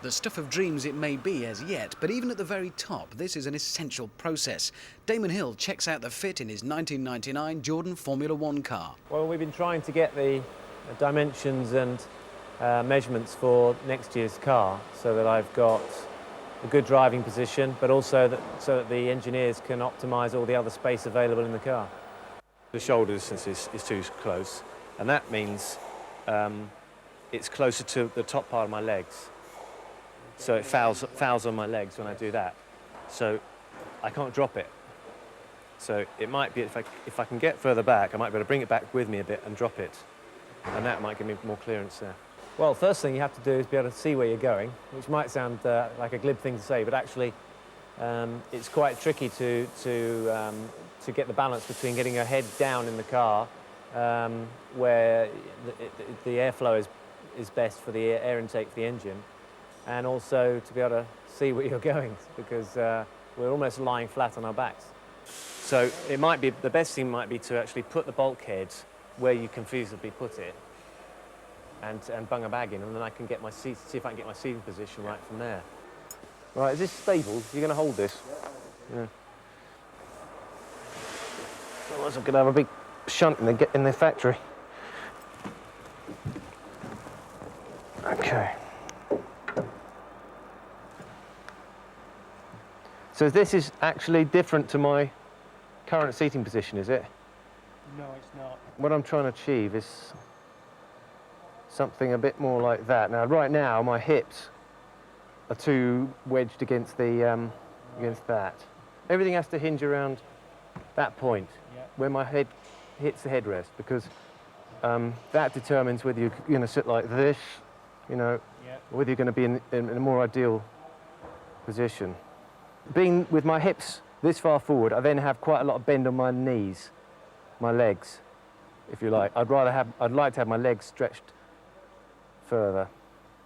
The stuff of dreams it may be as yet, but even at the very top, this is an essential process. Damon Hill checks out the fit in his 1999 Jordan Formula One car. Well, we've been trying to get the dimensions and measurements for next year's car so that I've got a good driving position, but also so that the engineers can optimise all the other space available in the car. The shoulder distance is too close, and that means it's closer to the top part of my legs. So it fouls on my legs when I do that. So I can't drop it. So it might be, if I can get further back, I might be able to bring it back with me a bit and drop it. And that might give me more clearance there. Well, first thing you have to do is be able to see where you're going, which might sound like a glib thing to say, but actually it's quite tricky to get the balance between getting your head down in the car, where the airflow is best for the air intake for the engine, and also to be able to see where you're going, because we're almost lying flat on our backs. So it might be, the best thing might be to actually put the bulkhead where you can feasibly put it, and bung a bag in, and then I can get my seat, see if I can get my seating position right from there. Right, is this stable? You're going to hold this? Yeah. Otherwise I'm going to have a big shunt in the factory. Okay. So this is actually different to my current seating position, is it? No, it's not. What I'm trying to achieve is something a bit more like that. Now, right now, my hips are too wedged against the against that. Everything has to hinge around that point, where my head hits the headrest, because that determines whether you're going to sit like this, you know, or whether you're going to be in a more ideal position. Being with my hips this far forward, I then have quite a lot of bend on my knees, my legs, if you like. I'd like to have my legs stretched further.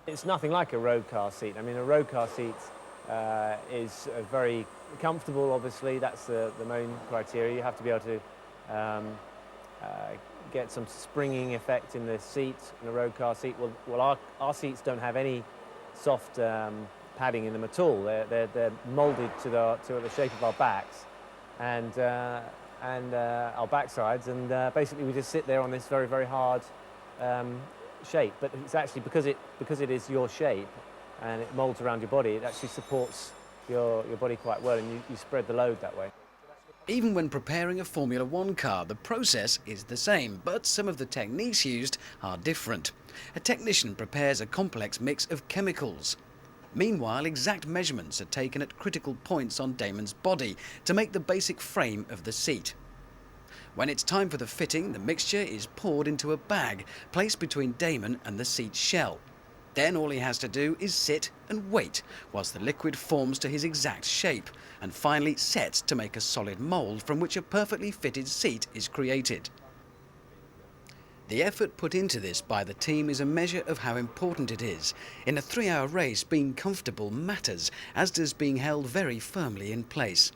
It's nothing like a road car seat. I mean, a road car seat is very comfortable, obviously. That's the main criteria. You have to be able to get some springing effect in the seat in a road car seat. Well, our seats don't have any soft padding in them at all. They're moulded to the shape of our backs and our backsides, and basically we just sit there on this very, very hard shape. But it's actually because it is your shape and it moulds around your body, it actually supports your body quite well, and you spread the load that way. Even when preparing a Formula One car, the process is the same, but some of the techniques used are different. A technician prepares a complex mix of chemicals. Meanwhile, exact measurements are taken at critical points on Damon's body to make the basic frame of the seat. When it's time for the fitting, the mixture is poured into a bag placed between Damon and the seat shell. Then all he has to do is sit and wait whilst the liquid forms to his exact shape and finally sets to make a solid mould from which a perfectly fitted seat is created. The effort put into this by the team is a measure of how important it is. In a 3-hour race, being comfortable matters, as does being held very firmly in place.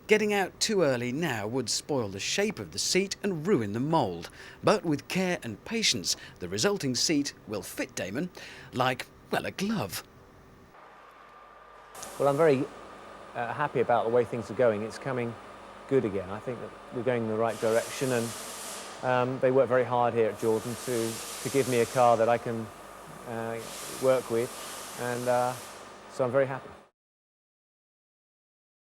Getting out too early now would spoil the shape of the seat and ruin the mould, but with care and patience, the resulting seat will fit Damon like, well, a glove. Well, I'm very happy about the way things are going. It's coming good again. I think that we're going in the right direction, and they work very hard here at Jordan to give me a car that I can work with, and so I'm very happy.